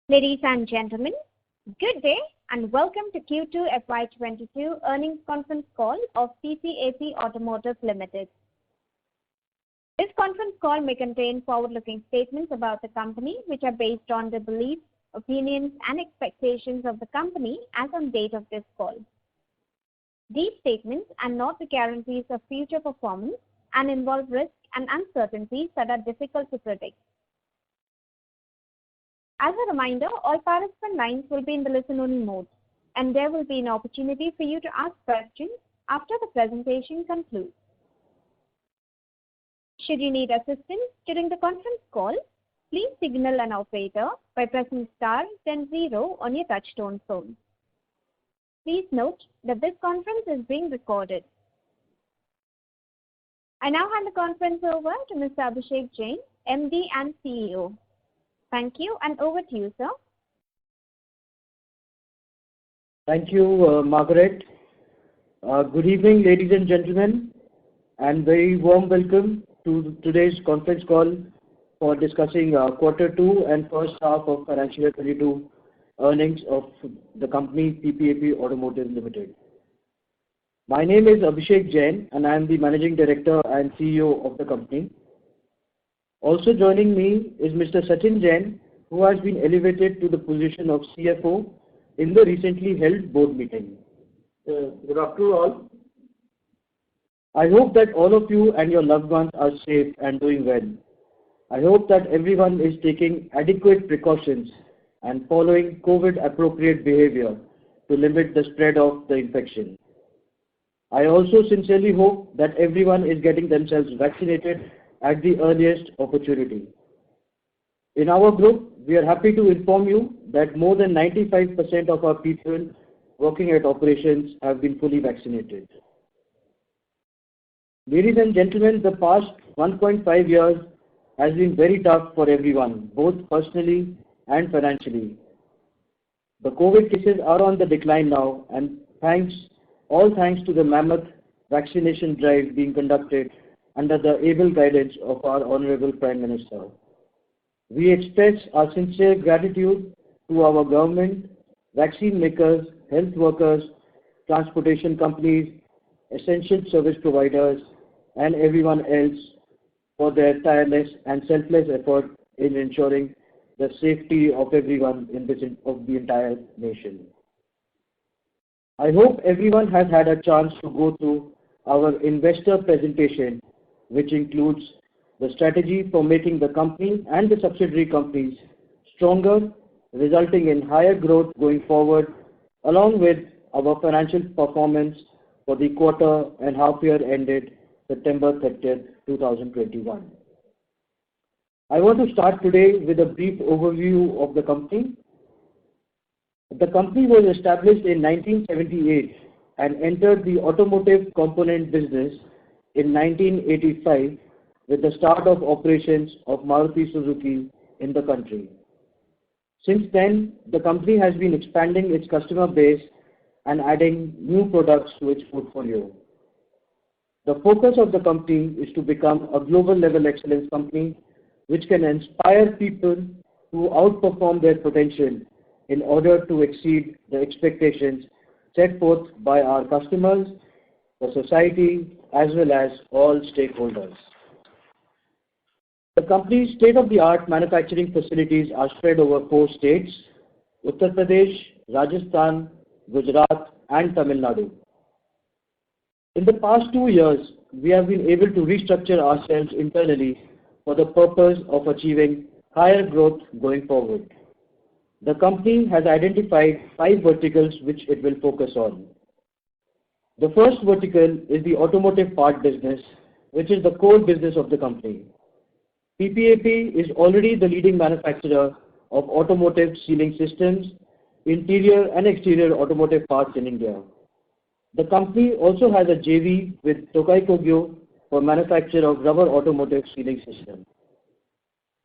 Ladies and gentlemen, good day and welcome to Q2 FY22 earnings conference call of PPAP Automotive Limited. This conference call may contain forward-looking statements about the company which are based on the beliefs, opinions and expectations of the company as on date of this call. These statements are not the guarantees of future performance and involve risks and uncertainties that are difficult to predict. As a reminder, all participant lines will be in the listen-only mode, and there will be an opportunity for you to ask questions after the presentation concludes. Should you need assistance during the conference call, please signal an operator by pressing star then 0 on your touchtone phone. Please note that this conference is being recorded. I now hand the conference over to Mr. Abhishek Jain, MD and CEO. Thank you, and over to you, sir. Thank you, Margaret. Good evening, ladies and gentlemen, and very warm welcome to today's conference call for discussing quarter 2 and first half of financial year 22 earnings of the company PPAP Automotive Limited. My name is Abhishek Jain, and I am the Managing Director and CEO of the company. Also joining me is Mr. Sachin Jain, who has been elevated to the position of CFO in the recently held board meeting. Good afternoon all. I hope that all of you and your loved ones are safe and doing well. I hope that everyone is taking adequate precautions and following COVID appropriate behavior to limit the spread of the infection. I also sincerely hope that everyone is getting themselves vaccinated at the earliest opportunity. In our group, we are happy to inform you that more than 95% of our people working at operations have been fully vaccinated. Ladies and gentlemen, the past 1.5 years has been very tough for everyone, both personally and financially. The COVID cases are on the decline now, and all thanks to the mammoth vaccination drive being conducted under the able guidance of our Honorable Prime Minister. We express our sincere gratitude to our government, vaccine makers, health workers, transportation companies, essential service providers, and everyone else for their tireless and selfless effort in ensuring the safety of everyone of the entire nation. I hope everyone has had a chance to go through our investor presentation, which includes the strategy for making the company and the subsidiary companies stronger, resulting in higher growth going forward, along with our financial performance for the quarter and half year ended September 30th, 2021. I want to start today with a brief overview of the company. The company was established in 1978 and entered the automotive component business in 1985 with the start of operations of Maruti Suzuki in the country. Since then, the company has been expanding its customer base and adding new products to its portfolio. The focus of the company is to become a global level excellence company which can inspire people to outperform their potential in order to exceed the expectations set forth by our customers, the society, as well as all stakeholders. The company's state-of-the-art manufacturing facilities are spread over 4 states: Uttar Pradesh, Rajasthan, Gujarat, and Tamil Nadu. In the past 2 years, we have been able to restructure ourselves internally for the purpose of achieving higher growth going forward. The company has identified 5 verticals which it will focus on. The first vertical is the automotive part business, which is the core business of the company. PPAP is already the leading manufacturer of automotive sealing systems, interior and exterior automotive parts in India. The company also has a JV with Tokai Kogyo for manufacture of rubber automotive sealing system.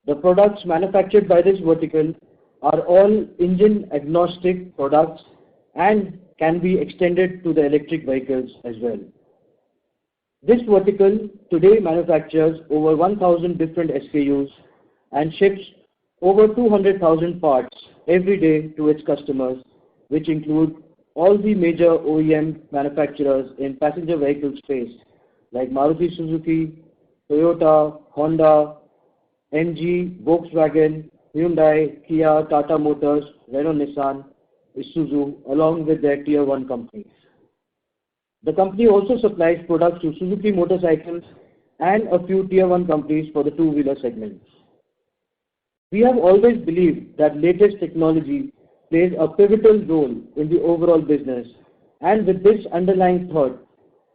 The products manufactured by this vertical are all engine agnostic products and can be extended to the electric vehicles as well. This vertical today manufactures over 1,000 different SKUs and ships over 200,000 parts every day to its customers, which include all the major OEM manufacturers in passenger vehicle space like Maruti Suzuki, Toyota, Honda, MG, Volkswagen, Hyundai, Kia, Tata Motors, Renault Nissan, Isuzu, along with their Tier 1 companies. The company also supplies products to Suzuki motorcycles and a few Tier 1 companies for the two-wheeler segments. We have always believed that latest technology plays a pivotal role in the overall business, and with this underlying thought,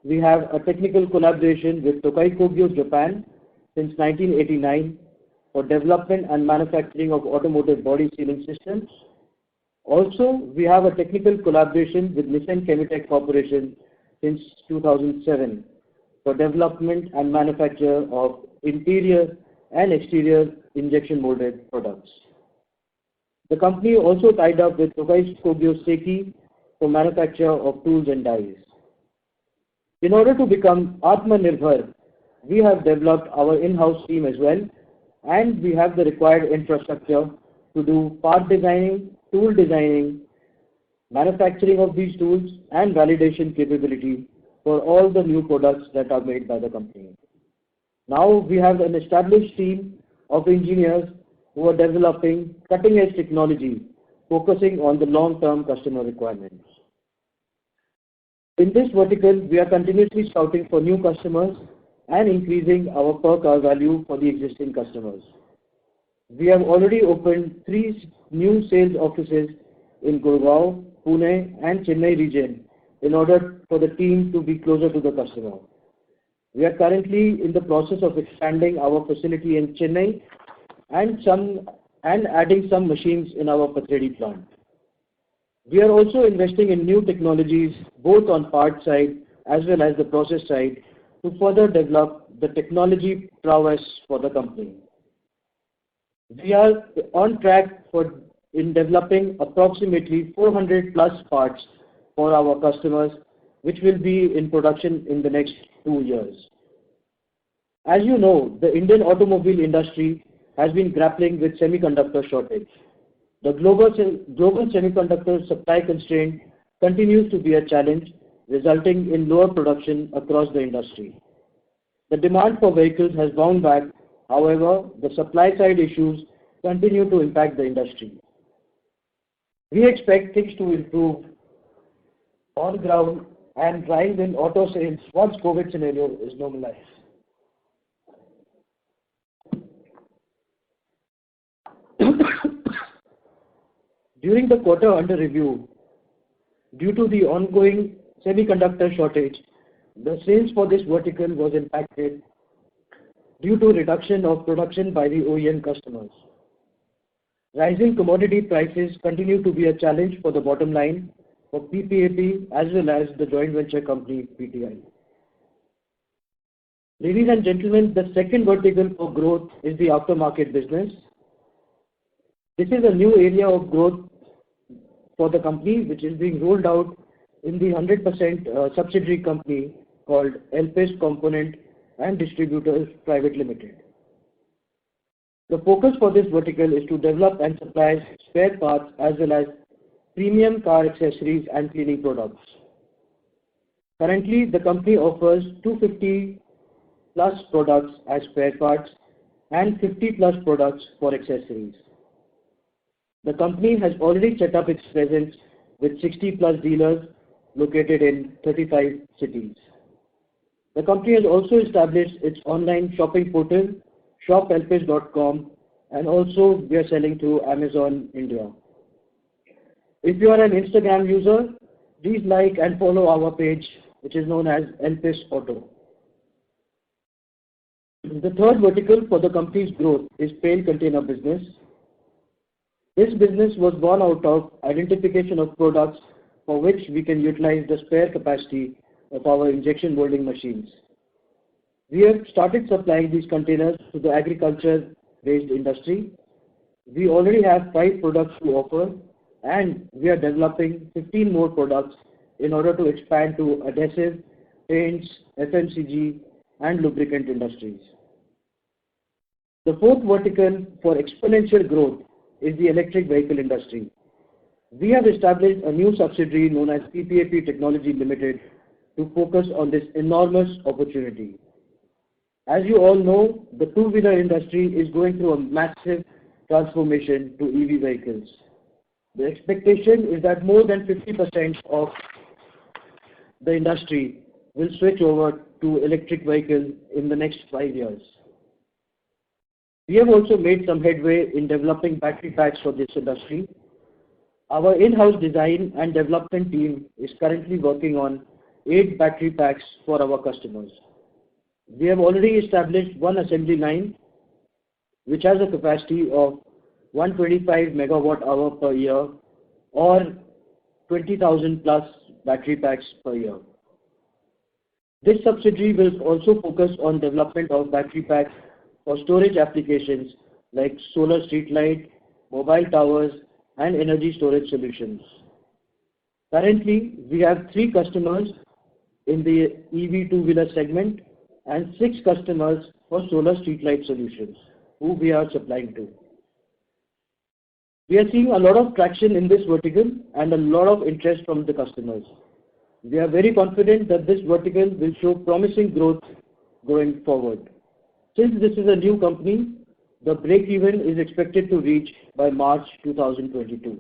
we have a technical collaboration with Tokai Kogyo Japan since 1989 for development and manufacturing of automotive body sealing systems. Also, we have a technical collaboration with Nissan Chemetech Corporation since 2007 for development and manufacture of interior and exterior injection molded products. The company also tied up with Tokai Kogyo Seiki for manufacture of tools and dies. In order to become Atmanirbhar, we have developed our in-house team as well, and we have the required infrastructure to do part designing, tool designing, manufacturing of these tools, and validation capability for all the new products that are made by the company. Now we have an established team of engineers who are developing cutting-edge technology, focusing on the long-term customer requirements. In this vertical, we are continuously scouting for new customers and increasing our per car value for the existing customers. We have already opened 3 new sales offices in Gurgaon, Pune and Chennai region in order for the team to be closer to the customer. We are currently in the process of expanding our facility in Chennai and adding some machines in our Pathredi plant. We are also investing in new technologies both on part side as well as the process side to further develop the technology prowess for the company. We are on track in developing approximately 400 plus parts for our customers, which will be in production in the next 2 years. As you know, the Indian automobile industry has been grappling with semiconductor shortage. The global semiconductor supply constraint continues to be a challenge, resulting in lower production across the industry. The demand for vehicles has bounced back. However, the supply side issues continue to impact the industry. We expect things to improve on ground and rise in auto sales once COVID scenario is normalized. During the quarter under review, due to the ongoing semiconductor shortage, the sales for this vertical was impacted due to reduction of production by the OEM customers. Rising commodity prices continue to be a challenge for the bottom line for PPAP as well as the joint venture company PTI. Ladies and gentlemen, the second vertical for growth is the aftermarket business. This is a new area of growth for the company, which is being rolled out in the 100% subsidiary company called Elpis Component and Distributors Private Limited. The focus for this vertical is to develop and supply spare parts as well as premium car accessories and cleaning products. Currently, the company offers 250 plus products as spare parts and 50 plus products for accessories. The company has already set up its presence with 60 plus dealers located in 35 cities. The company has also established its online shopping portal, shopelpis.com, and also we are selling through Amazon India. If you are an Instagram user, please like and follow our page, which is known as Elpis Auto. The third vertical for the company's growth is paint container business. This business was born out of identification of products for which we can utilize the spare capacity of our injection molding machines. We have started supplying these containers to the agriculture-based industry. We already have 5 products to offer, and we are developing 15 more products in order to expand to adhesive, paints, FMCG, and lubricant industries. The fourth vertical for exponential growth is the electric vehicle industry. We have established a new subsidiary known as PPAP Technology Limited to focus on this enormous opportunity. As you all know, the two-wheeler industry is going through a massive transformation to EV vehicles. The expectation is that more than 50% of the industry will switch over to electric vehicles in the next 5 years. We have also made some headway in developing battery packs for this industry. Our in-house design and development team is currently working on 8 battery packs for our customers. We have already established one assembly line which has a capacity of 125 megawatt hour per year or 20,000 plus battery packs per year. This subsidiary will also focus on development of battery packs for storage applications like solar street light, mobile towers and energy storage solutions. Currently, we have 3 customers in the EV two-wheeler segment and 6 customers for solar street light solutions who we are supplying to. We are seeing a lot of traction in this vertical and a lot of interest from the customers. We are very confident that this vertical will show promising growth going forward. Since this is a new company, the break-even is expected to reach by March 2022.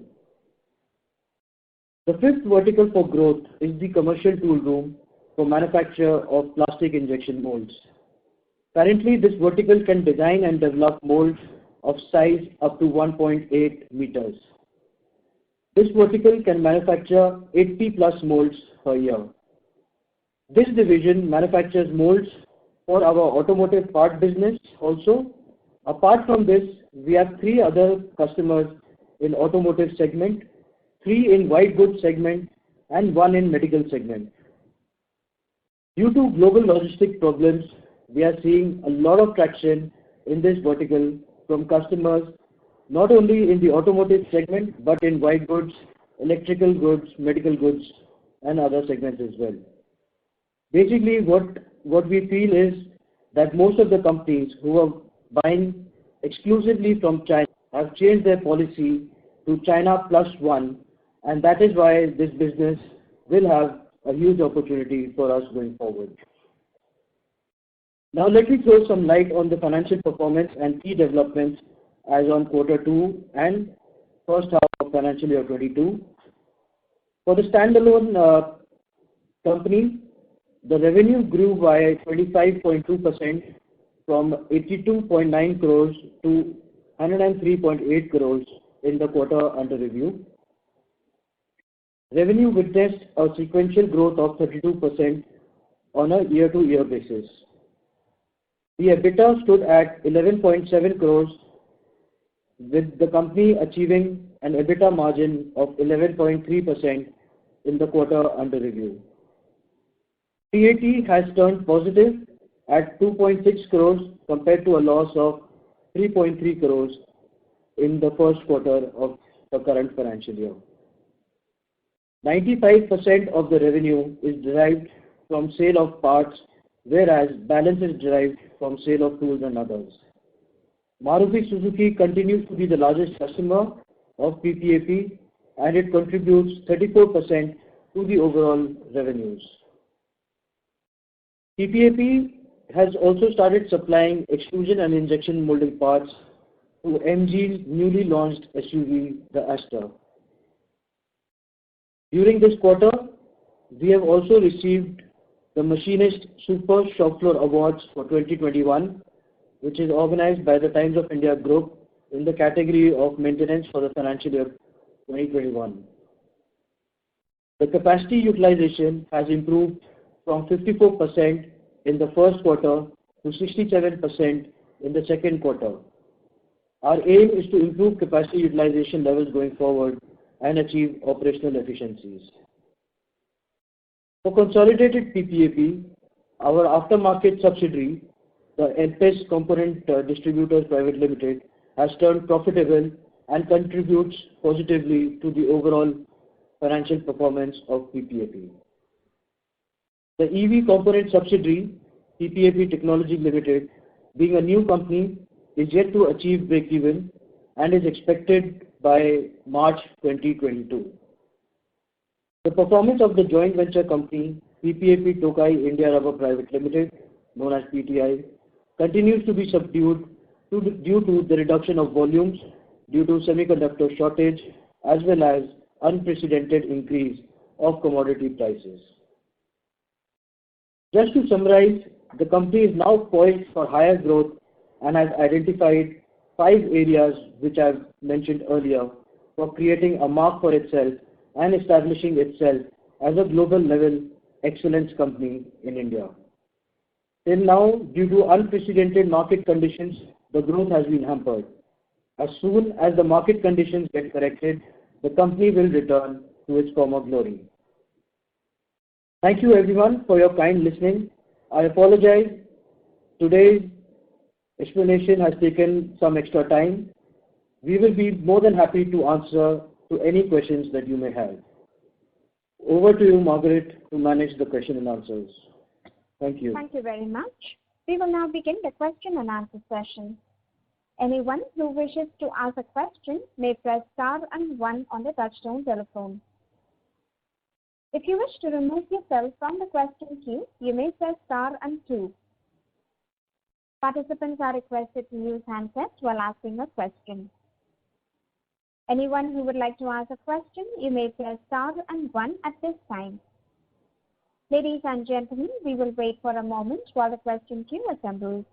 The fifth vertical for growth is the commercial tool room for manufacture of plastic injection molds. Currently, this vertical can design and develop molds of size up to 1.8 meters. This vertical can manufacture 80 plus molds per year. This division manufactures molds for our automotive part business also. Apart from this, we have 3 other customers in automotive segment, 3 in white goods segment and 1 in medical segment. Due to global logistic problems, we are seeing a lot of traction in this vertical from customers not only in the automotive segment but in white goods, electrical goods, medical goods and other segments as well. Basically what we feel is that most of the companies who are buying exclusively from China have changed their policy to China plus one, and that is why this business will have a huge opportunity for us going forward. Now let me throw some light on the financial performance and key developments as on Q2 and first half of financial year 22. For the standalone company, the revenue grew by 25.2% from 82.9 crores to 103.8 crores in the quarter under review. Revenue witnessed a sequential growth of 32% on a year-to-year basis. The EBITDA stood at 11.7 crores, with the company achieving an EBITDA margin of 11.3% in the quarter under review. PAT has turned positive at 2.6 crores compared to a loss of 3.3 crores in the first quarter of the current financial year. 95% of the revenue is derived from sale of parts, whereas balance is derived from sale of tools and others. Maruti Suzuki continues to be the largest customer of PPAP and it contributes 34% to the overall revenues. PPAP has also started supplying extrusion and injection molding parts to MG's newly launched SUV, the Aster. During this quarter, we have also received the Machinist Super Shop Floor Awards for 2021, which is organized by the Times of India Group in the category of maintenance for the financial year 2021. The capacity utilization has improved from 54% in the first quarter to 67% in the second quarter. Our aim is to improve capacity utilization levels going forward and achieve operational efficiencies. For consolidated PPAP, our aftermarket subsidiary, the LPES Component Distributors Private Limited, has turned profitable and contributes positively to the overall financial performance of PPAP. The EV component subsidiary, PPAP Technology Limited, being a new company, is yet to achieve breakeven and is expected by March 2022. The performance of the joint venture company, PPAP Tokai India Rubber Private Limited, known as PTI, continues to be subdued due to the reduction of volumes due to semiconductor shortage as well as unprecedented increase of commodity prices. Just to summarize, the company is now poised for higher growth and has identified 5 areas which I've mentioned earlier for creating a mark for itself and establishing itself as a global level excellence company in India. Till now, due to unprecedented market conditions, the growth has been hampered. As soon as the market conditions get corrected, the company will return to its former glory. Thank you everyone for your kind listening. I apologize. Today's explanation has taken some extra time. We will be more than happy to answer to any questions that you may have. Over to you, Margaret, to manage the question and answers. Thank you. Thank you very much. We will now begin the question and answer session. Anyone who wishes to ask a question may press star and 1 on the touchtone telephone. If you wish to remove yourself from the question queue, you may press star and 2. Participants are requested to use handsets while asking a question. Anyone who would like to ask a question, you may press star and 1 at this time. Ladies and gentlemen, we will wait for a moment while the question queue assembles.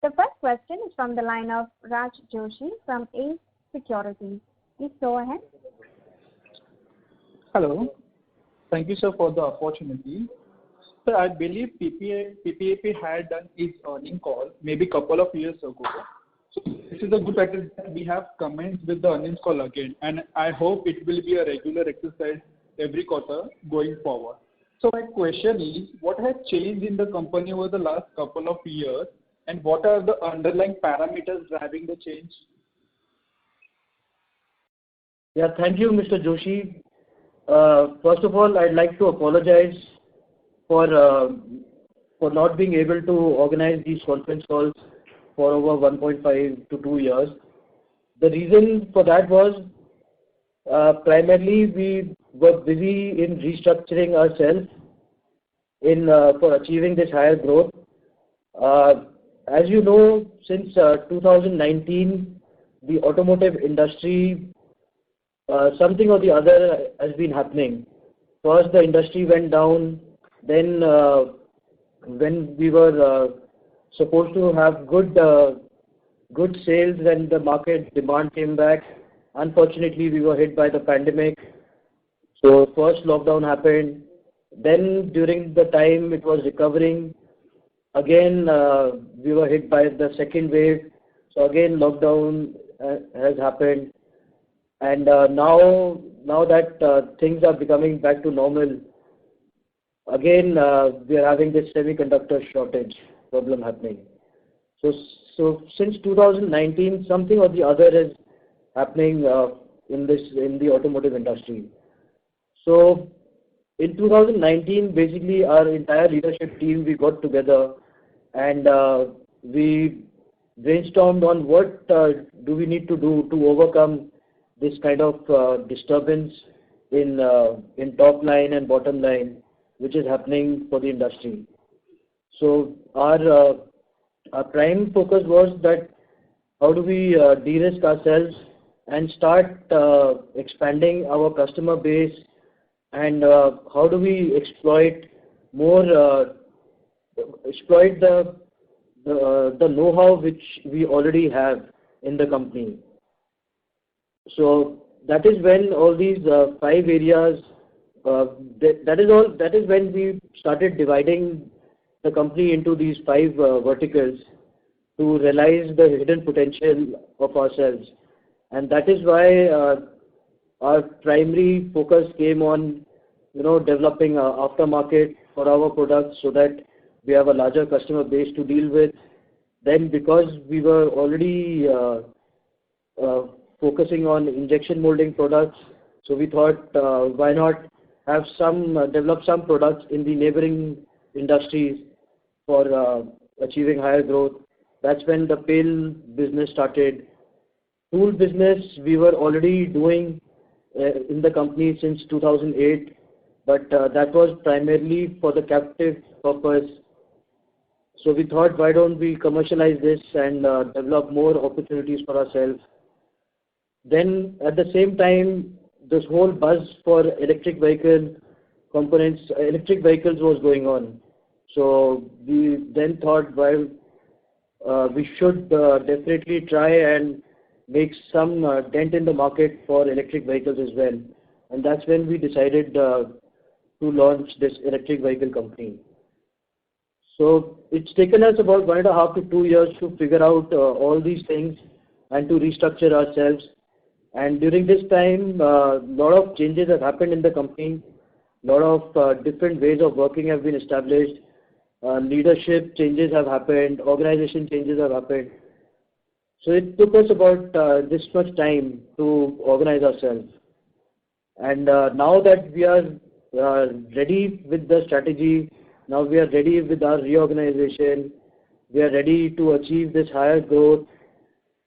The first question is from the line of Raj Joshi from ACE Securities. Please go ahead. Hello. Thank you, sir, for the opportunity. Sir, I believe PPAP had done its earning call maybe a couple of years ago. So this is a good practice that we have commenced with the earnings call again, and I hope it will be a regular exercise every quarter going forward. So my question is, what has changed in the company over the last couple of years, and what are the underlying parameters driving the change? Yeah, thank you, Mr. Joshi. First of all, I'd like to apologize for not being able to organize these conference calls for over 1.5 to 2 years. The reason for that was primarily we were busy in restructuring ourselves for achieving this higher growth. As you know, since 2019, the automotive industry, something or the other has been happening. First, the industry went down. Then, when we were supposed to have good sales and the market demand came back, unfortunately, we were hit by the pandemic. So first lockdown happened. Then during the time it was recovering, again we were hit by the second wave. So again lockdown has happened. And now that things are becoming back to normal, again we are having this semiconductor shortage problem happening. So since 2019, something or the other is happening in the automotive industry. So in 2019, basically our entire leadership team, we got together and we brainstormed on what do we need to do to overcome this kind of disturbance in top line and bottom line, which is happening for the industry. So our prime focus was that how do we de-risk ourselves and start expanding our customer base, and how do we exploit the know-how which we already have in the company. So that is when all these 5 areas, that is when we started dividing the company into these 5 verticals to realize the hidden potential of ourselves. And that is why our primary focus came on developing aftermarket for our products so that we have a larger customer base to deal with. Then because we were already focusing on injection molding products, So we thought, why not have develop some products in the neighboring industries for achieving higher growth. That's when the pail business started. Tool business we were already doing in the company since 2008, but that was primarily for the captive purpose. So we thought, why don't we commercialize this and develop more opportunities for ourselves. Then at the same time, this whole buzz for electric vehicle components, electric vehicles was going on. So we then thought, well, we should definitely try and make some dent in the market for electric vehicles as well. And that's when we decided to launch this electric vehicle company. So it's taken us about 1.5 to 2 years to figure out all these things and to restructure ourselves. And during this time, a lot of changes have happened in the company. A lot of different ways of working have been established. Leadership changes have happened. Organization changes have happened. So it took us about this much time to organize ourselves. And now that we are ready with the strategy, now we are ready with our reorganization, we are ready to achieve this higher growth.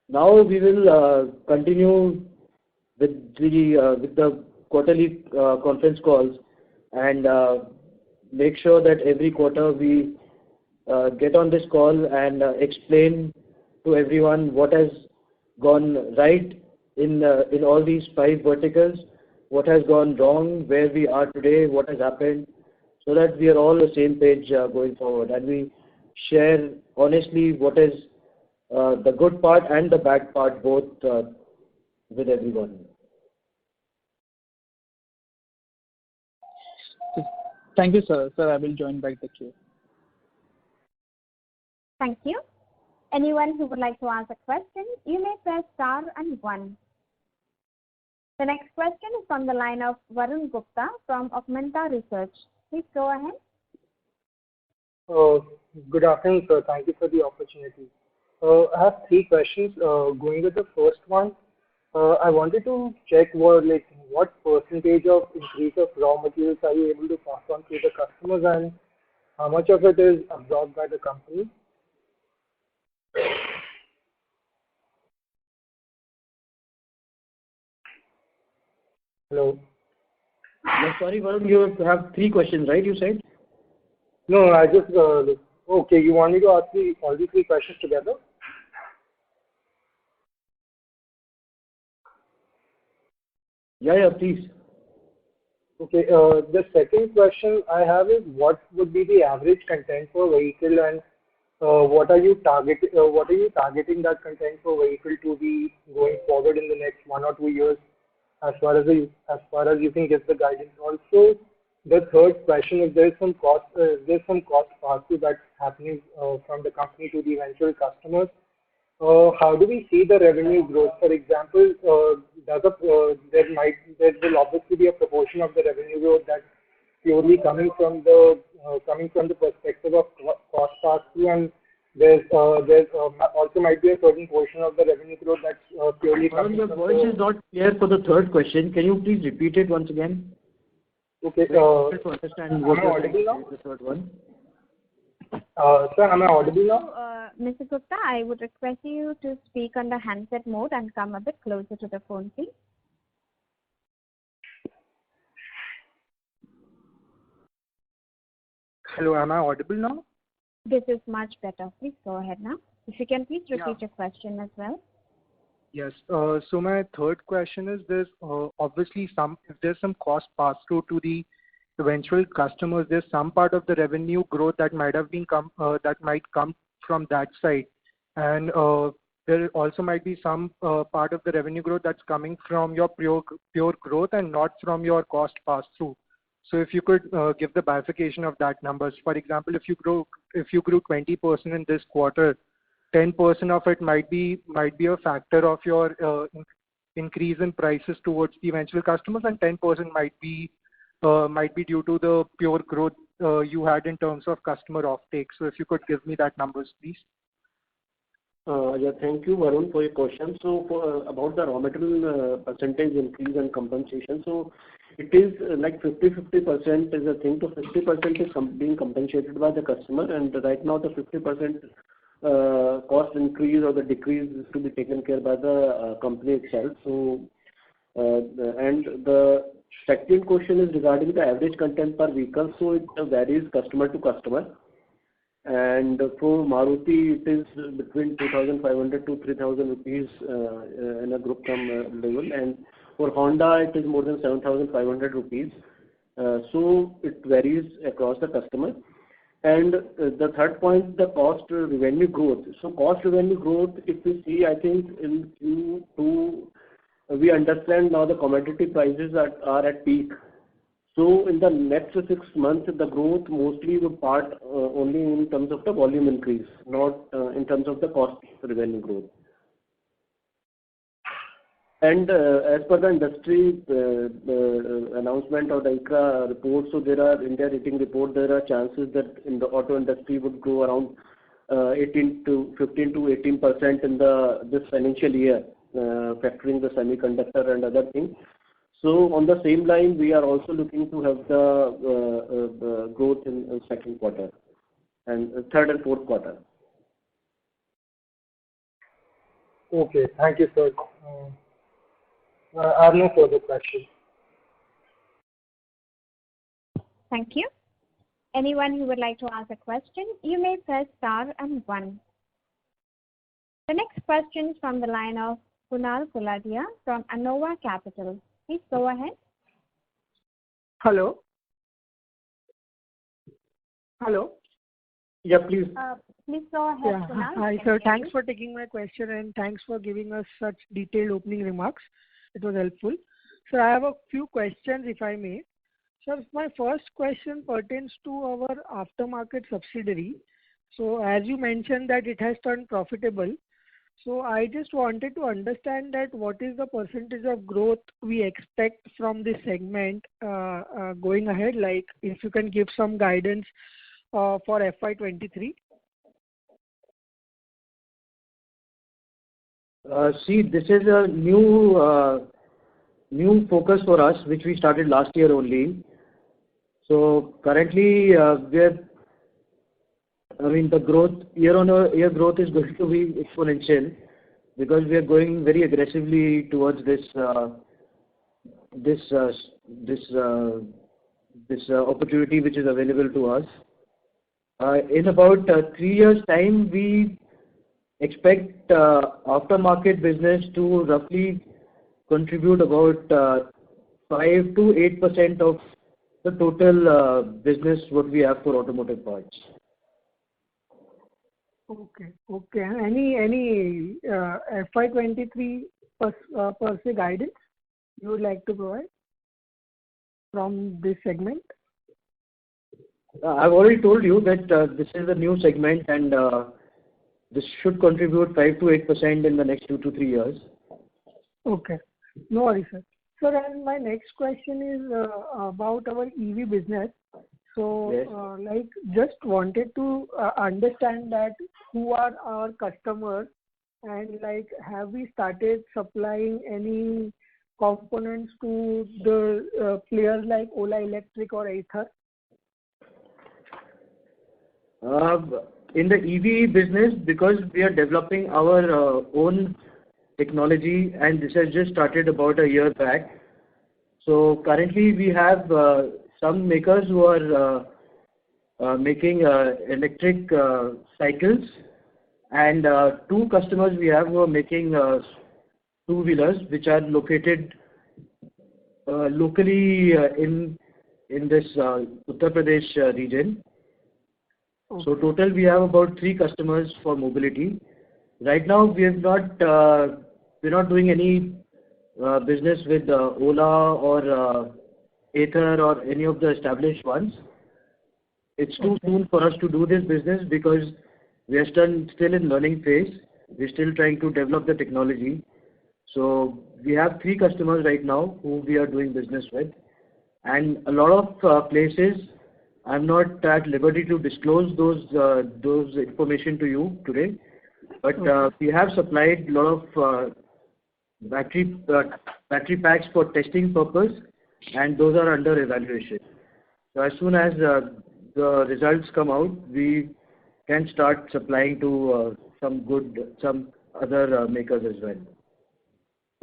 Now we will continue with the quarterly conference calls and make sure that every quarter we get on this call and explain to everyone what has gone right in all these 5 verticals, what has gone wrong, where we are today, what has happened, so that we are all on the same page going forward, and we share honestly what is the good part and the bad part both with everyone. Thank you, sir. Sir, I will join back the queue. Thank you. Anyone who would like to ask a question, you may press star and 1. The next question is from the line of Varun Gupta from Augmenta Research. Please go ahead. Good afternoon, sir. Thank you for the opportunity. I have 3 questions. Going with the first one, I wanted to check what percentage of increase of raw materials are you able to pass on to the customers, and how much of it is absorbed by the company? Hello. Sorry, Varun, you have 3 questions, right? You said. No, I just okay. You want me to ask all the 3 questions together? Yeah, please. Okay. The second question I have is, what would be the average content per vehicle, and what are you targeting that content per vehicle to be going forward in the next 1 or 2 years, as far as you can give the guidance. Also, the third question is, there's some cost pass-through that's happening from the company to the eventual customers. How do we see the revenue growth? For example, there will obviously be a proportion of the revenue growth that's purely coming from the perspective of cost pass-through, and there's also might be a certain portion of the revenue growth that's purely coming Your voice is not clear for the third question. Can you please repeat it once again? Okay. To understand what am I audible now? The third one. Sir, am I audible now? Mr. Gupta, I would request you to speak on the handset mode and come a bit closer to the phone, please. Hello, am I audible now? This is much better. Please go ahead now. If you can please repeat your question as well. Yes. So my third question is, there's obviously if there's some cost pass-through to the eventual customers, there's some part of the revenue growth that might come from that side, and there also might be some part of the revenue growth that's coming from your pure growth and not from your cost pass-through. So if you could give the bifurcation of that numbers. For example, if you grew 20% in this quarter, 10% of it might be a factor of your increase in prices towards the eventual customers, and 10% might be due to the pure growth you had in terms of customer offtake. So if you could give me that numbers, please. Yeah, thank you, Varun, for your question. So, about the raw material percentage increase and compensation, so it is like 50-50% is a thing. So 50% is being compensated by the customer, and right now the 50% cost increase or the decrease is to be taken care by the company itself. So, and the second question is regarding the average content per vehicle. So it varies customer to customer. And for Maruti, it is between 2,500 to 3,000 rupees in a group sum level, and for Honda, it is more than 7,500 rupees. So it varies across the customer. And the third point, the cost revenue growth. So cost revenue growth, if we see, I think in Q2, we understand now the commodity prices are at peak. So in the next 6 months, the growth mostly would part only in terms of the volume increase, not in terms of the cost revenue growth. And as per the industry announcement or the ICRA report, so there are India rating report, there are chances that in the auto industry would grow around 15 to 18% in this financial year, factoring the semiconductor and other things. So on the same line, we are also looking to have the growth in second quarter and third and fourth quarter. Okay, thank you, sir. I have no further questions. Thank you. Anyone who would like to ask a question, you may press star and 1. The next question is from the line of Kunal Kuladia from Anova Capital. Please go ahead. Hello. Hello. Yeah, please. Please go ahead, Yeah. Kunal. Hi, sir. Thanks for taking my question and thanks for giving us such detailed opening remarks. It was helpful. So I have a few questions, if I may. Sir, my first question pertains to our aftermarket subsidiary. So as you mentioned that it has turned profitable. So I just wanted to understand that what is the percentage of growth we expect from this segment going ahead, like if you can give some guidance for FY23. See, this is a new focus for us, which we started last year only. So currently, the growth, year-on-year growth is going to be exponential because we are going very aggressively towards this opportunity which is available to us. In about 3 years' time, we expect aftermarket business to roughly contribute about 5 to 8% of the total business what we have for automotive parts. Okay. Any FY23 per se guidance you would like to provide from this segment? I've already told you that this is a new segment and this should contribute 5 to 8% in the next 2 to 3 years. Okay. No worries, sir. Sir, and my next question is about our EV business. So, Yes. just wanted to understand that who are our customers and have we started supplying any components to the players like Ola Electric or Ather? In the EV business, because we are developing our own technology and this has just started about a year back. So currently we have some makers who are making electric cycles and 2 customers we have who are making 2-wheelers which are located locally in this Uttar Pradesh region. Okay. So total we have about 3 customers for mobility. Right now we're not doing any business with Ola or Ather or any of the established ones. It's too soon for us to do this business because we are still in learning phase. We're still trying to develop the technology. So we have 3 customers right now who we are doing business with, and a lot of places I'm not at liberty to disclose those information to you today. But we have supplied a lot of battery packs for testing purpose, and those are under evaluation. So as soon as the results come out, we can start supplying to some other makers as well.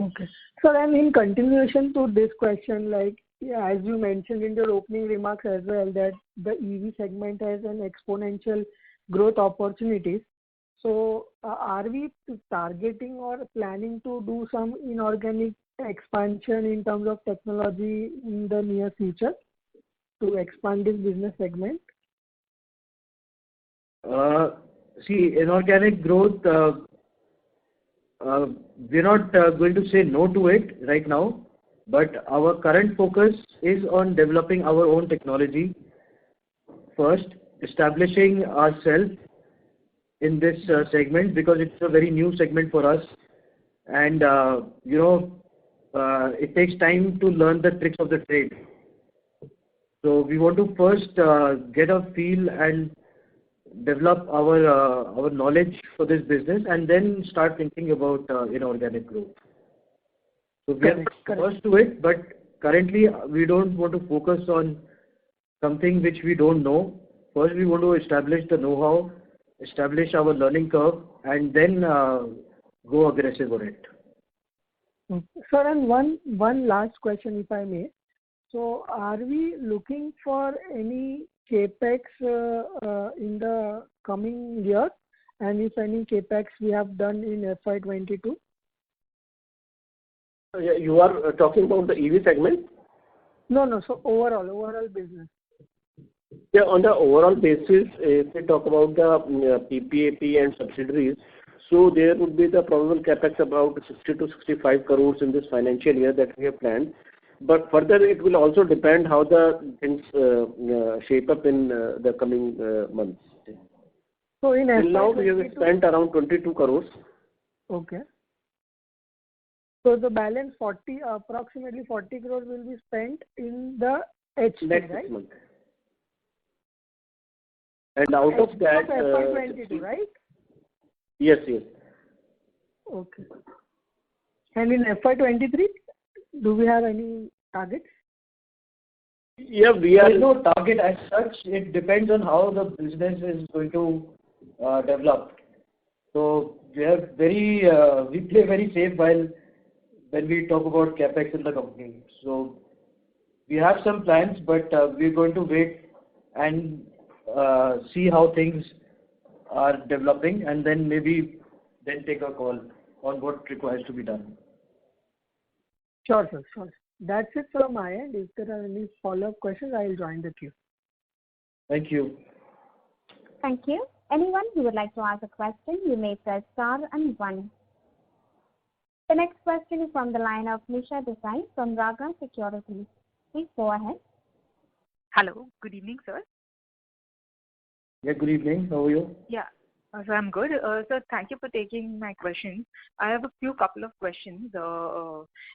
Okay. So then in continuation to this question, like as you mentioned in your opening remarks as well, that the EV segment has an exponential growth opportunities. So are we targeting or planning to do some inorganic expansion in terms of technology in the near future to expand this business segment? See, inorganic growth, we're not going to say no to it right now, but our current focus is on developing our own technology first, establishing ourselves in this segment, because it's a very new segment for us, and it takes time to learn the tricks of the trade. So we want to first get a feel and develop our knowledge for this business, and then start thinking about inorganic growth. So we are first to it, but currently we don't want to focus on something which we don't know. First, we want to establish the know-how, establish our learning curve, and then go aggressive on it. Sir, and one last question, if I may. So, are we looking for any capex in the coming year, and if any capex we have done in FY22? You are talking about the EV segment? No. So overall business. Yeah, on the overall basis, if we talk about the PPAP and subsidiaries, so there would be the probable capex about 60 to 65 crores in this financial year that we have planned. But further, it will also depend how the things shape up in the coming months. So in till now, we have spent around 22 crores. Okay. So the balance approximately 40 crores will be spent in the H2, next right? month. And out of that, FY22, right? Yes. Okay. And in FY23, do we have any targets? Yeah, we are. There is no target as such. It depends on how the business is going to develop. So we play very safe when we talk about capex in the company. So we have some plans, but we're going to wait and see how things are developing, and then take a call on what requires to be done. Sure, sir. Sure. That's it from my end. If there are any follow-up questions, I will join the queue. Thank you. Thank you. Anyone who would like to ask a question, you may press star and 1. The next question is from the line of Nisha Desai from Raga Securities. Please go ahead. Hello. Good evening, sir. Yeah, good evening. How are you? Yeah. So I'm good. Sir, thank you for taking my questions. I have a couple of questions.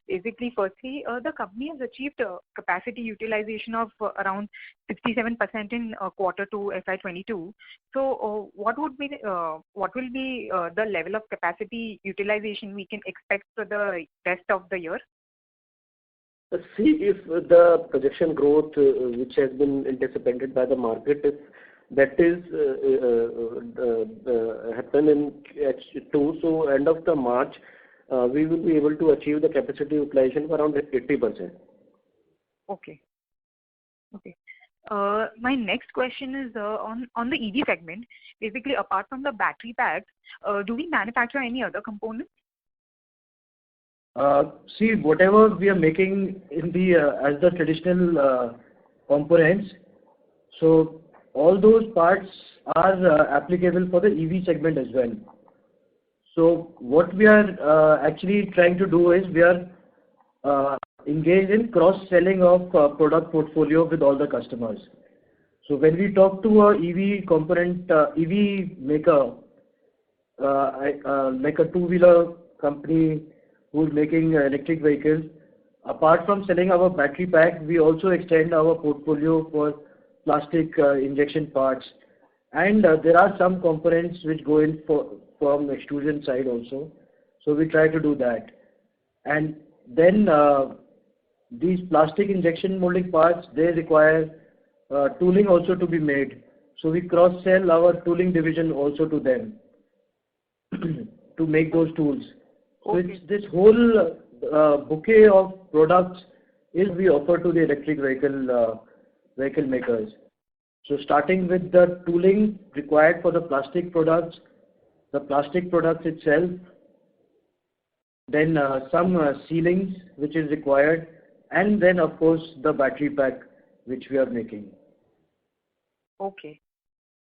Basically, firstly, the company has achieved capacity utilization of around 67% in quarter 2 FY22. So, what will be the level of capacity utilization we can expect for the rest of the year? See, if the projection growth which has been anticipated by the market, if that is happen in H2, so end of the March, we will be able to achieve the capacity utilization of around 80%. Okay. My next question is on the EV segment. Basically, apart from the battery packs, do we manufacture any other components? See, whatever we are making in the as the traditional components, so all those parts are applicable for the EV segment as well. So what we are actually trying to do is we are engaged in cross-selling of product portfolio with all the customers. So when we talk to a EV component, EV maker, like a two-wheeler company who's making electric vehicles, apart from selling our battery pack, we also extend our portfolio for plastic injection parts, and there are some components which go in from extrusion side also. So we try to do that. And then these plastic injection molding parts, they require tooling also to be made. So we cross-sell our tooling division also to them to make those tools. So it's this whole bouquet of products is we offer to the electric vehicle makers. So starting with the tooling required for the plastic products itself, then some sealings which is required, and then of course the battery pack which we are making. Okay.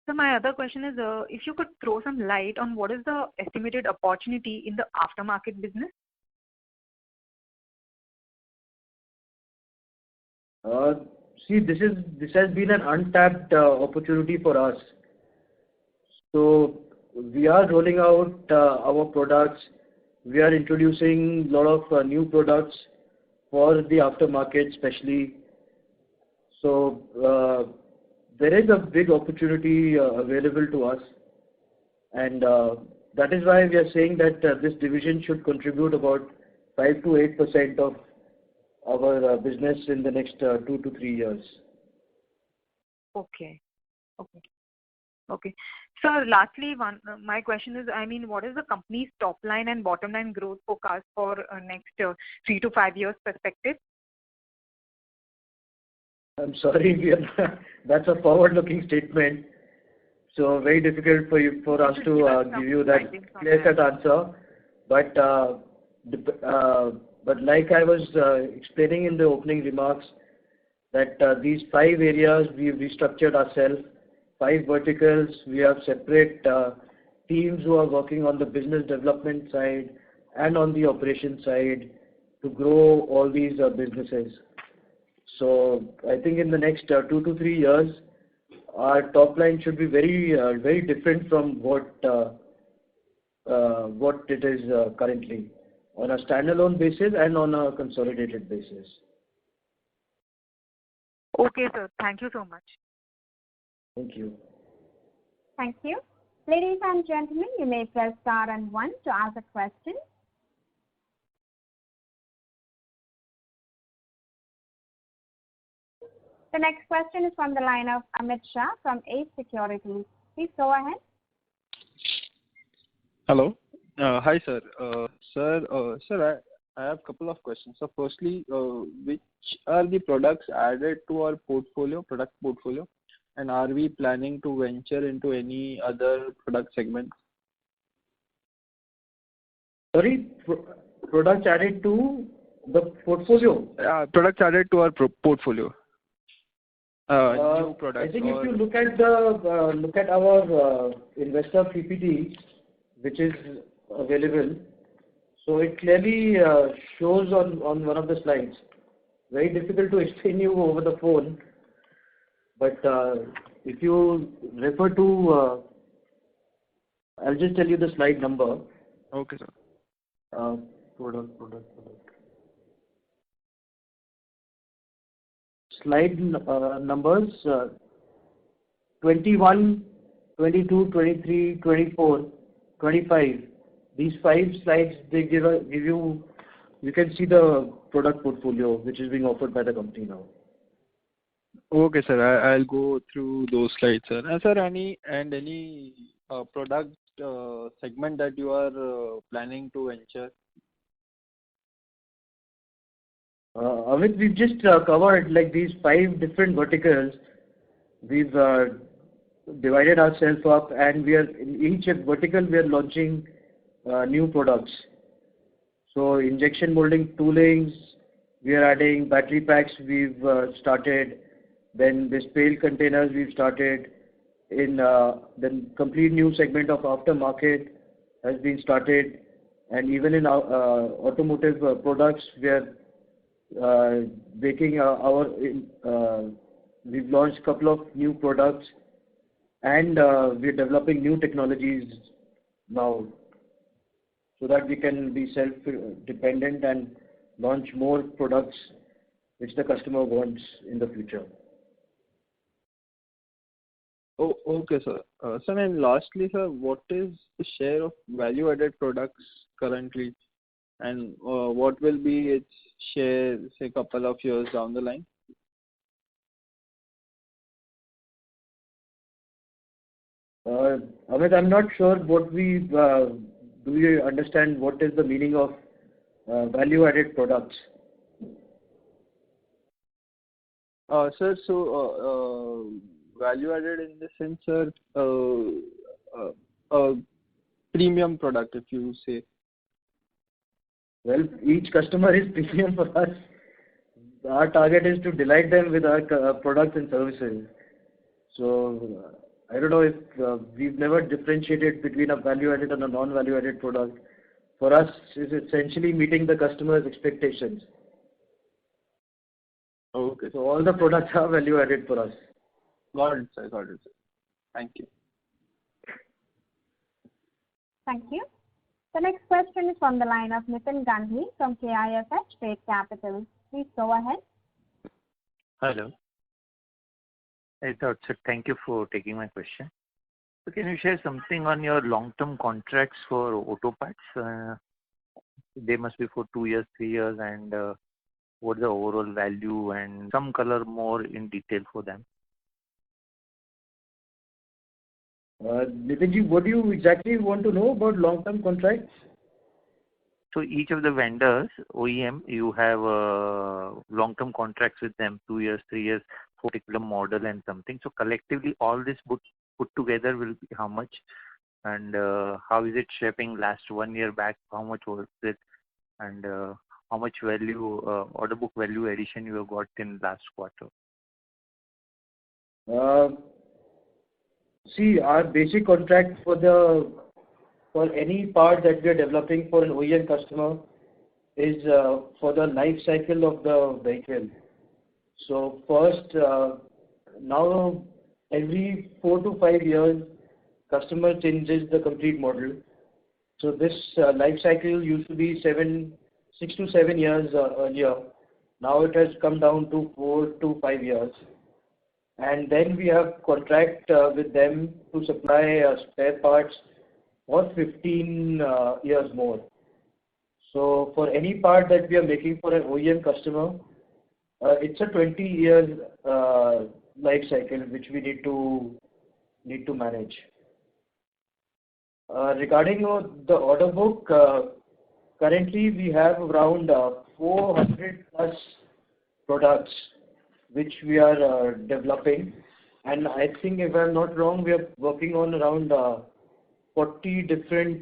So my other question is, if you could throw some light on what is the estimated opportunity in the aftermarket business? See, this has been an untapped opportunity for us. So we are rolling out our products. We are introducing a lot of new products for the aftermarket, especially. So there is a big opportunity available to us, and that is why we are saying that this division should contribute about 5 to 8% of our business in the next 2 to 3 years. Okay. Sir, lastly, my question is, what is the company's top line and bottom line growth forecast for next 3 to 5 years perspective? I'm sorry, that's a forward-looking statement. So very difficult for us to give you that clear-cut answer. But like I was explaining in the opening remarks, that these 5 areas we've restructured ourselves, 5 verticals. We have separate teams who are working on the business development side and on the operation side to grow all these businesses. So I think in the next 2 to 3 years, our top line should be very different from what it is currently on a standalone basis and on a consolidated basis. Okay, sir. Thank you so much. Thank you. Thank you. Ladies and gentlemen, you may press star and 1 to ask a question. The next question is from the line of Amit Shah from Ace Securities. Please go ahead. Hello. Hi, sir. Sir, I have a couple of questions. So firstly, which are the products added to our product portfolio, and are we planning to venture into any other product segments? Sorry, products added to the portfolio? Products added to our portfolio. New products. I think if you look at our investor PPT, which is available, so it clearly shows on one of the slides. Very difficult to explain you over the phone, but if you refer to, I'll just tell you the slide number. Okay, sir. Product. Slide numbers 21, 22, 23, 24, 25. These 5 slides, they give you can see the product portfolio which is being offered by the company now. Okay, sir. I'll go through those slides, sir. And sir, any product segment that you are planning to venture? Amit, we've just covered like these 5 different verticals. We've divided ourselves up, and we are in each vertical we are launching new products. So injection molding toolings, we are adding battery packs. We've started. Then this pale containers we've started. In then complete new segment of aftermarket has been started, and even in our automotive products we are we've launched a couple of new products, and we're developing new technologies now so that we can be self-dependent and launch more products which the customer wants in the future. Oh, okay, sir. Sir, and lastly, sir, what is the share of value-added products currently, and what will be its share, say, couple of years down the line? Amit, I'm not sure do you understand what is the meaning of value-added products? Sir, so value-added in the sense, sir, premium product, if you say. Well, each customer is premium for us. Our target is to delight them with our products and services. So I don't know if we've never differentiated between a value-added and a non-value-added product. For us, it's essentially meeting the customer's expectations. Okay. So all the products are value-added for us. Got it, sir. Got it, sir. Thank you. Thank you. The next question is from the line of Nitin Gandhi from KIFH Trade Capital. Please go ahead. Hello. I thought, sir, thank you for taking my question. So can you share something on your long-term contracts for auto parts? They must be for 2 years, 3 years, and what the overall value and some color more in detail for them. Nitinji, what do you exactly want to know about long-term contracts? So each of the vendors, OEM, you have long-term contracts with them, 2 years, 3 years, for particular model and something. So collectively, all this put together will be how much, and how is it shaping? Last 1 year back, how much was it, and how much value, order book value addition you have got in last quarter? See, our basic contract for any part that we are developing for an OEM customer is for the life cycle of the vehicle. So first, now every 4 to 5 years, customer changes the complete model. So this life cycle used to be 6 to 7 years earlier. Now it has come down to 4 to 5 years. And then we have contract with them to supply spare parts for 15 years more. So for any part that we are making for an OEM customer, it's a 20-year life cycle which we need to manage. Regarding the order book, currently we have around 400 plus products which we are developing, and I think, if I'm not wrong, we are working on around 40 different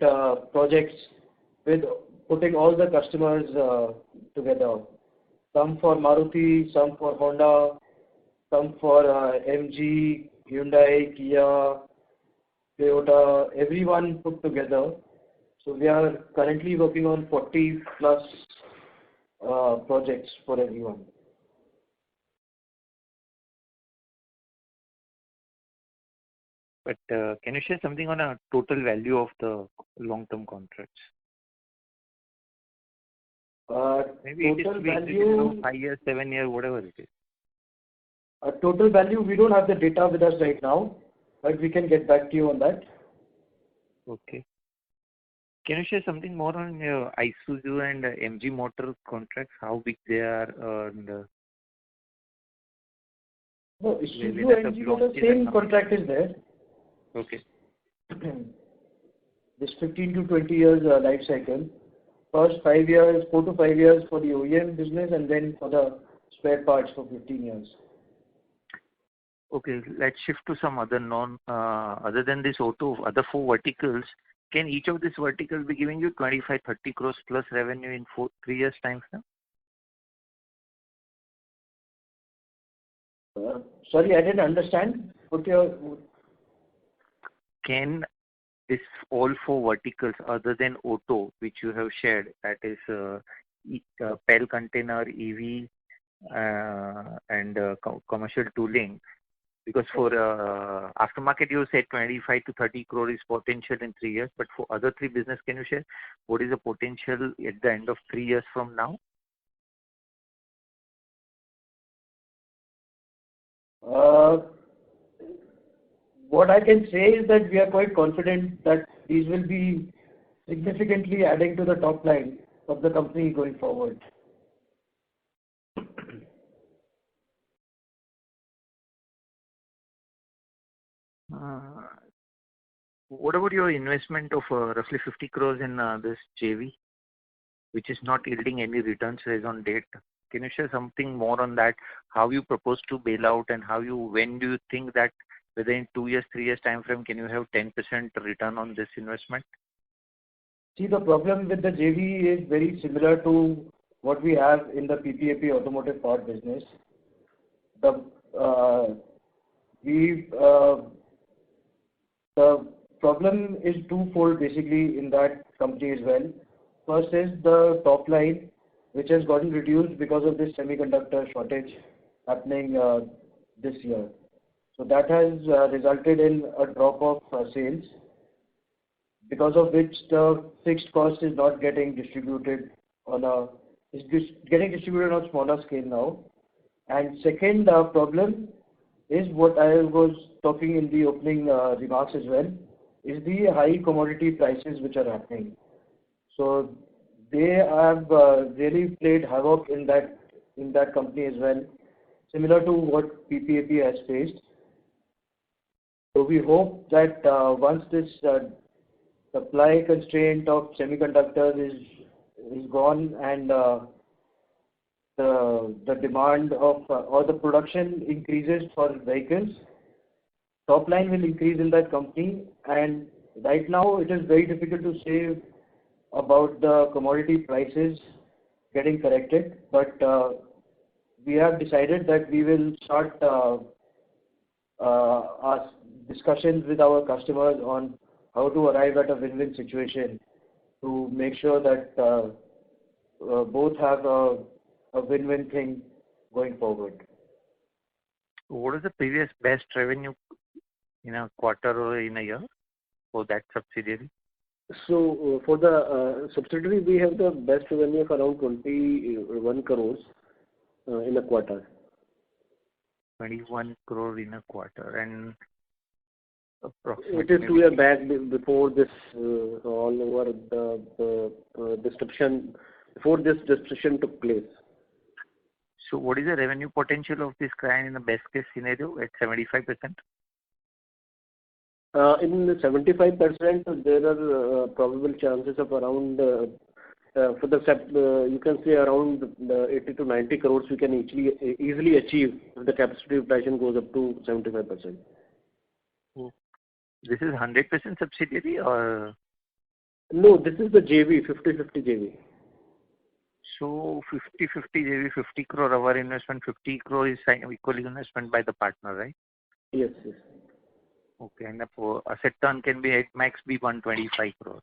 projects with putting all the customers together. Some for Maruti, some for Honda, some for MG, Hyundai, Kia, Toyota, everyone put together. So we are currently working on 40 plus projects for everyone. But can you share something on a total value of the long-term contracts? Maybe it is value 5 years, 7 years, whatever it is. Total value, we don't have the data with us right now, but we can get back to you on that. Okay. Can you share something more on your Isuzu and MG Motor contracts? How big they are? And, no, Isuzu and MG Motor, same contract is there. Okay. This 15 to 20 years life cycle. First 5 years, 4 to 5 years for the OEM business, and then for the spare parts for 15 years. Okay, let's shift to some other other than this auto, other 4 verticals. Can each of these verticals be giving you 25-30 crores plus revenue in 3 years' time now? Sorry, I didn't understand. Can this all 4 verticals other than auto, which you have shared, that is PEL container, EV, and commercial tooling, because for aftermarket you said 25 to 30 crore is potential in 3 years, but for other 3 business, can you share what is the potential at the end of 3 years from now? what I can say is that we are quite confident that these will be significantly adding to the top line of the company going forward. What about your investment of roughly 50 crores in this JV, which is not yielding any returns as on date? Can you share something more on that? How you propose to bail out, and when do you think that within 2 years, 3 years time frame, can you have 10% return on this investment? See, the problem with the JV is very similar to what we have in the PPAP automotive part business. The problem is twofold basically in that company as well. First is the top line, which has gotten reduced because of this semiconductor shortage happening this year. So that has resulted in a drop of sales, because of which the fixed cost is not getting distributed getting distributed on a smaller scale now. And second problem is what I was talking in the opening remarks as well, is the high commodity prices which are happening. So they have really played havoc in that company as well, similar to what PPAP has faced. So we hope that once this supply constraint of semiconductors is gone, and the demand of or the production increases for vehicles, top line will increase in that company. And right now it is very difficult to say about the commodity prices getting corrected, but we have decided that we will start our discussions with our customers on how to arrive at a win-win situation to make sure that both have a win-win thing going forward. What is the previous best revenue in a quarter or in a year for that subsidiary? So for the subsidiary, we have the best revenue of around 21 crores in a quarter. 21 crore in a quarter, and it is 2 years back before this all over the disruption, before this disruption took place. So what is the revenue potential of this client in the best case scenario at 75%? In the 75%, there are probable chances of around, for the you can say around 80 to 90 crores we can easily achieve if the capacity utilization goes up to 75%. This is 100% subsidiary or? No, this is the JV, 50-50 JV. So 50-50 JV, 50 crore our investment, 50 crore is equal investment by the partner, right? Yes, yes. Okay, and the asset turn can be at max be 125 crore.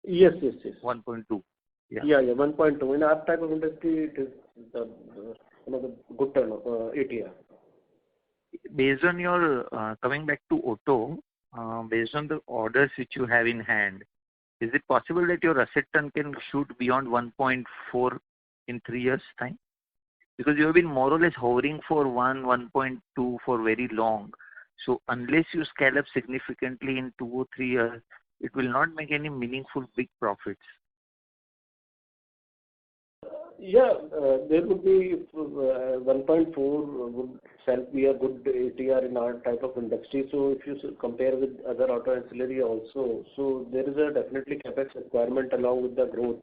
Yes, yes, yes. 1.2. Yeah, 1.2. In our type of industry, it is the good turn ATR. Based on your coming back to auto, based on the orders which you have in hand, is it possible that your asset turn can shoot beyond 1.4 in 3 years' time? Because you have been more or less hovering for 1.2 for very long. So unless you scale up significantly in 2 or 3 years, it will not make any meaningful big profits. Yeah, there would be 1.4 would be a good ATR in our type of industry. So if you compare with other auto ancillary also, so there is a definitely capex requirement along with the growth.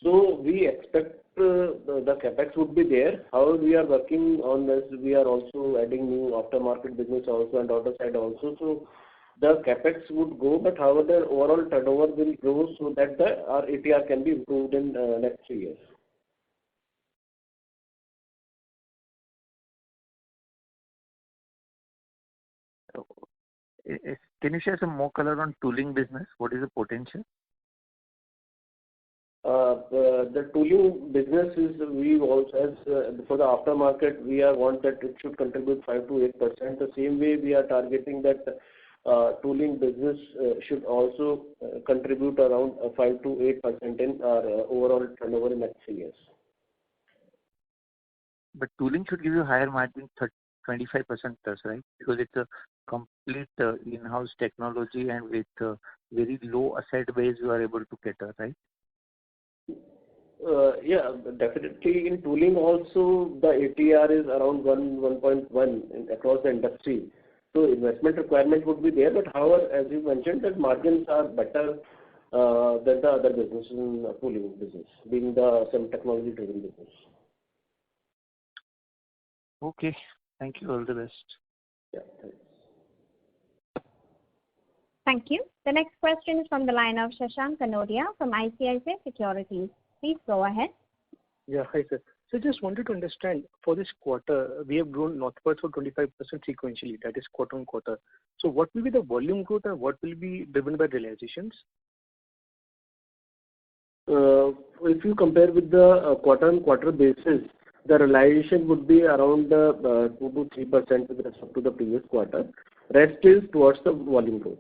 So we expect the capex would be there. However, we are working on this. We are also adding new aftermarket business also and auto side also. So the capex would go, but however the overall turnover will grow so that our ATR can be improved in next 3 years. Can you share some more color on tooling business? What is the potential? The tooling business is, we also, as for the aftermarket, we want that it should contribute 5 to 8%. The same way we are targeting that tooling business should also contribute around 5 to 8% in our overall turnover in next 3 years. But tooling should give you higher margin, 25% plus, right? Because it's a complete in-house technology and with very low asset base, you are able to cater, right? Yeah, definitely. In tooling also, the ATR is around 1.1 across the industry. So investment requirement would be there, but however, as you mentioned, that margins are better than the other businesses in the tooling business, being some technology driven business. Okay. Thank you. All the best. Yeah, thanks. Thank you. The next question is from the line of Shashank Kanodia from ICICI Securities. Please go ahead. Yeah, hi sir. So just wanted to understand, for this quarter, we have grown northwards for 25% sequentially, that is quarter on quarter. So what will be the volume growth and what will be driven by realizations? If you compare with the quarter-on-quarter basis, the realization would be around 2 to 3% with respect to the previous quarter. Rest is towards the volume growth.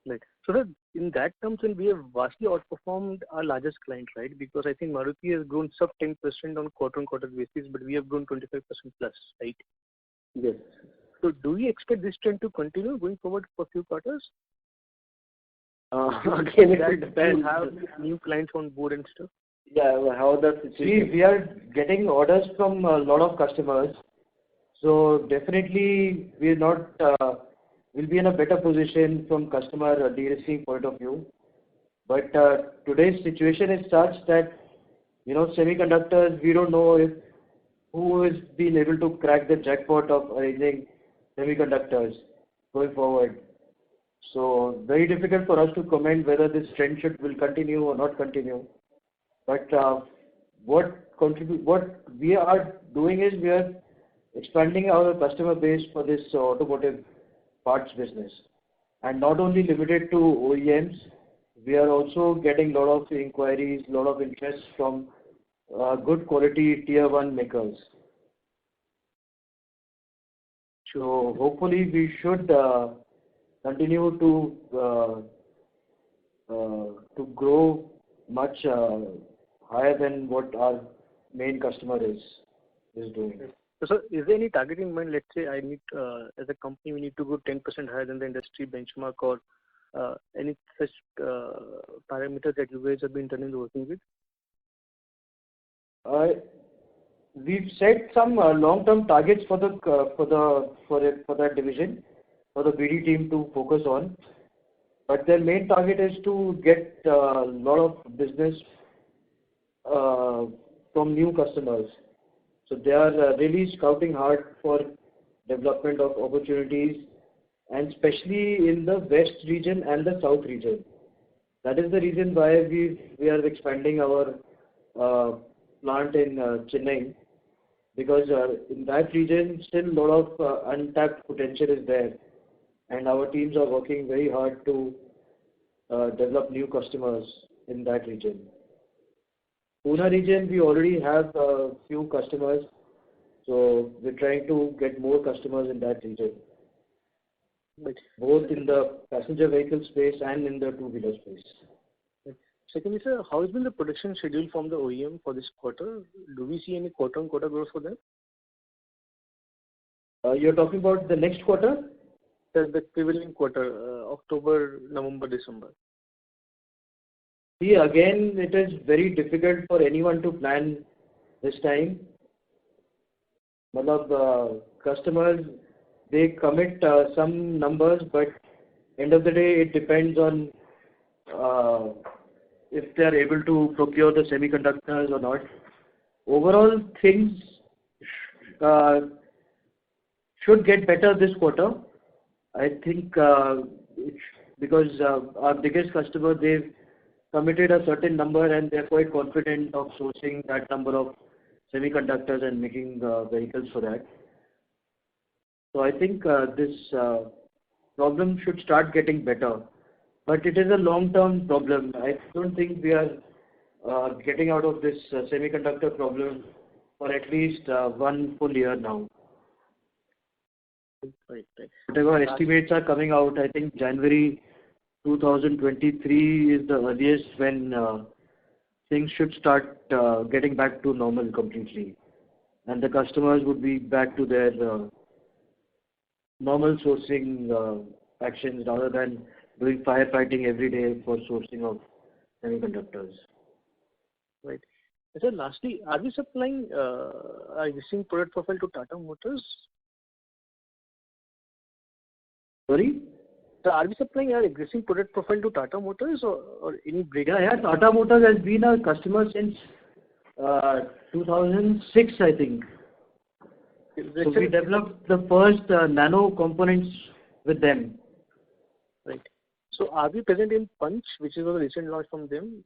Right. So that in that terms, then we have vastly outperformed our largest client, right? Because I think Maruti has grown sub 10% on quarter-on-quarter basis, but we have grown 25% plus, right? Yes. So do we expect this trend to continue going forward for a few quarters? Again, it will depend. Have new clients on board and stuff? Yeah, how the situation. See, we are getting orders from a lot of customers. So definitely we are not, will be in a better position from customer de-risking point of view. But today's situation is such that, semiconductors, we don't know if who has been able to crack the jackpot of arranging semiconductors going forward. So very difficult for us to comment whether this trend will continue or not continue. But what we are doing is we are expanding our customer base for this automotive parts business, and not only limited to OEMs. We are also getting a lot of inquiries, a lot of interest from good quality tier 1 makers. So hopefully we should continue to grow much higher than what our main customer is doing. So is there any target in mind? Let's say I need, as a company, we need to go 10% higher than the industry benchmark, or any such parameters that you guys have been internally working with? We've set some long-term targets for that division, for the BD team to focus on. But their main target is to get a lot of business from new customers. So they are really scouting hard for development of opportunities, and especially in the west region and the south region. That is the reason why we are expanding our plant in Chennai, because in that region still a lot of untapped potential is there, and our teams are working very hard to develop new customers in that region. Pune region, we already have a few customers, so we're trying to get more customers in that region, both in the passenger vehicle space and in the two-wheeler space. Secondly, sir, how has been the production schedule from the OEM for this quarter? Do we see any quarter-on-quarter growth for them? You're talking about the next quarter? The prevailing quarter, October, November, December. See, again, it is very difficult for anyone to plan this time. Customers, they commit some numbers, but end of the day, it depends on if they are able to procure the semiconductors or not. Overall, things should get better this quarter. I think because our biggest customer, they've committed a certain number and they're quite confident of sourcing that number of semiconductors and making vehicles for that. So I think this problem should start getting better. But it is a long-term problem. I don't think we are getting out of this semiconductor problem for at least 1 full year now. Right. Whatever estimates are coming out, I think January 2023 is the earliest when things should start getting back to normal completely, and the customers would be back to their normal sourcing actions rather than doing firefighting every day for sourcing of semiconductors. Right. Sir, lastly, are we supplying our existing product profile to Tata Motors? Sorry? So are we supplying our existing product profile to Tata Motors or any break? Yeah. Tata Motors has been a customer since 2006, I think. So we developed the first nano components with them. Right. So are we present in Punch, which is a recent launch from them?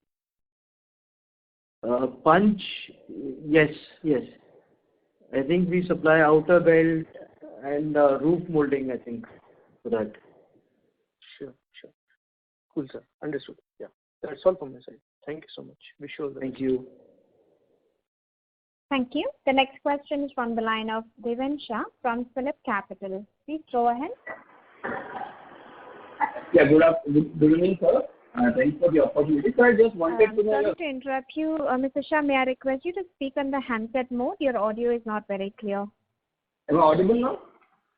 Punch, yes. I think we supply outer belt and roof molding, I think, for that. Sure. Cool, sir. Understood. Yeah. That's all from my side. Thank you so much. Wish you all the best. Thank you. Thank you. The next question is from the line of Deven Shah from Phillip Capital. Please go ahead. Yeah, good evening, sir. Thanks for the opportunity. So I just wanted to know. Sorry to interrupt you, Mr. Shah. May I request you to speak on the handset mode? Your audio is not very clear. Am I audible now?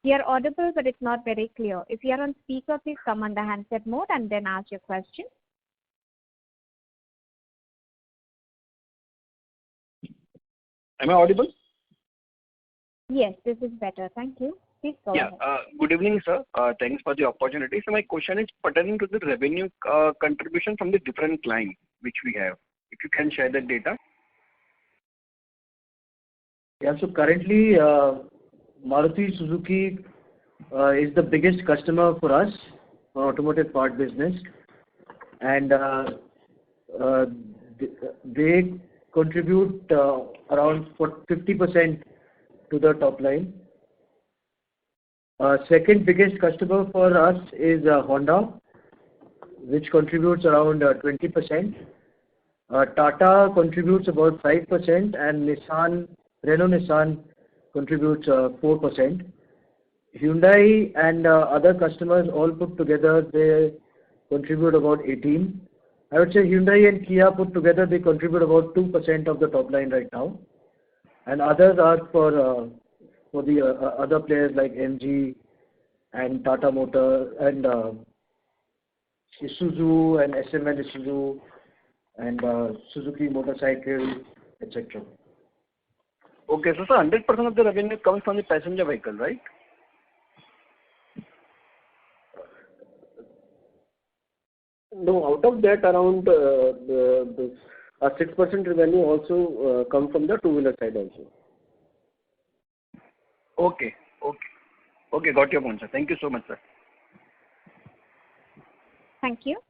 You are audible, but it's not very clear. If you are on speaker, please come on the handset mode and then ask your question. Am I audible? Yes, this is better. Thank you. Please go ahead. Good evening, sir. Thanks for the opportunity. So my question is pertaining to the revenue contribution from the different clients which we have. If you can share that data. Yeah, so currently Maruti Suzuki is the biggest customer for us for automotive part business, and they contribute around 50% to the top line. Second biggest customer for us is Honda, which contributes around 20%. Tata contributes about 5%, and Renault Nissan contributes 4%. Hyundai and other customers all put together, they contribute about 18%. I would say Hyundai and Kia put together, they contribute about 2% of the top line right now. And others are for the other players like MG and Tata Motor and Isuzu and SML Isuzu and Suzuki Motorcycle, etc. Okay, so 100% of the revenue comes from the passenger vehicle, right? No, out of that around 6% revenue also come from the two-wheeler side also. Okay, got your point, sir. Thank you so much, sir. Thank you.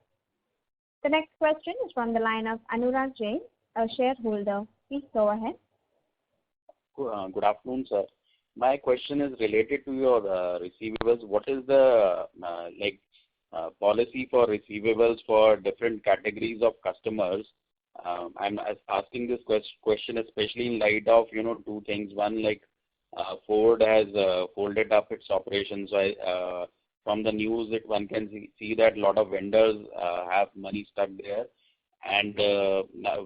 The next question is from the line of Anurag Jain, a shareholder. Please go ahead. Good afternoon, sir. My question is related to your receivables. What is the policy for receivables for different categories of customers? I'm asking this question especially in light of two things. One, Ford has folded up its operations. From the news, one can see that a lot of vendors have money stuck there. And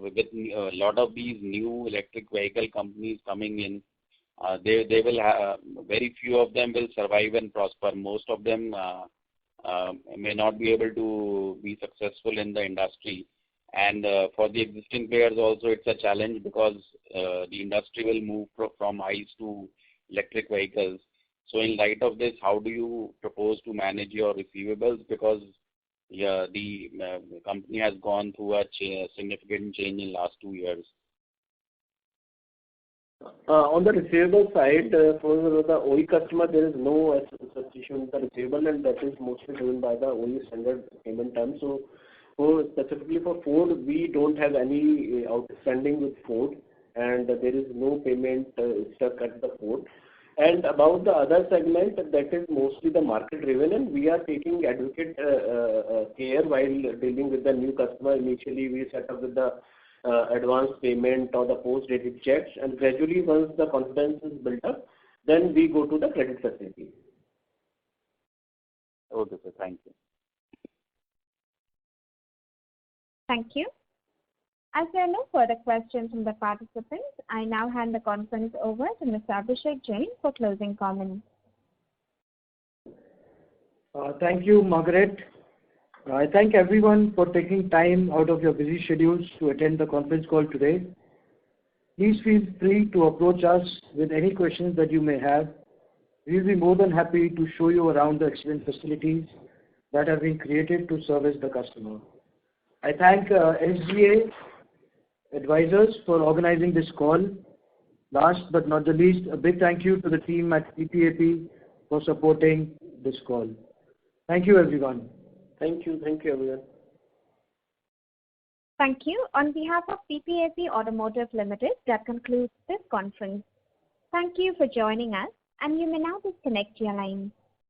with a lot of these new electric vehicle companies coming in, they will have, very few of them will survive and prosper. Most of them may not be able to be successful in the industry. And for the existing players also, it's a challenge because the industry will move from ICE to electric vehicles. So in light of this, how do you propose to manage your receivables? Because the company has gone through a significant change in the last 2 years. On the receivable side, for the OE customer, there is no such issue with the receivable, and that is mostly driven by the OE standard payment terms. So, specifically for Ford, we don't have any outstanding with Ford, and there is no payment stuck at the Ford. And about the other segment, that is mostly the market driven, and we are taking adequate care while dealing with the new customer. Initially, we set up with the advance payment or the post-dated checks, and gradually once the confidence is built up, then we go to the credit facility. Okay, sir. Thank you. Thank you. As there are no further questions from the participants, I now hand the conference over to Mr. Abhishek Jain for closing comments. Thank you, Margaret. I thank everyone for taking time out of your busy schedules to attend the conference call today. Please feel free to approach us with any questions that you may have. We will be more than happy to show you around the excellent facilities that have been created to service the customer. I thank SGA advisors for organizing this call. Last but not the least, a big thank you to the team at PPAP for supporting this call. Thank you, everyone. Thank you, everyone. Thank you. On behalf of PPAP Automotive Limited, that concludes this conference. Thank you for joining us, and you may now disconnect your line.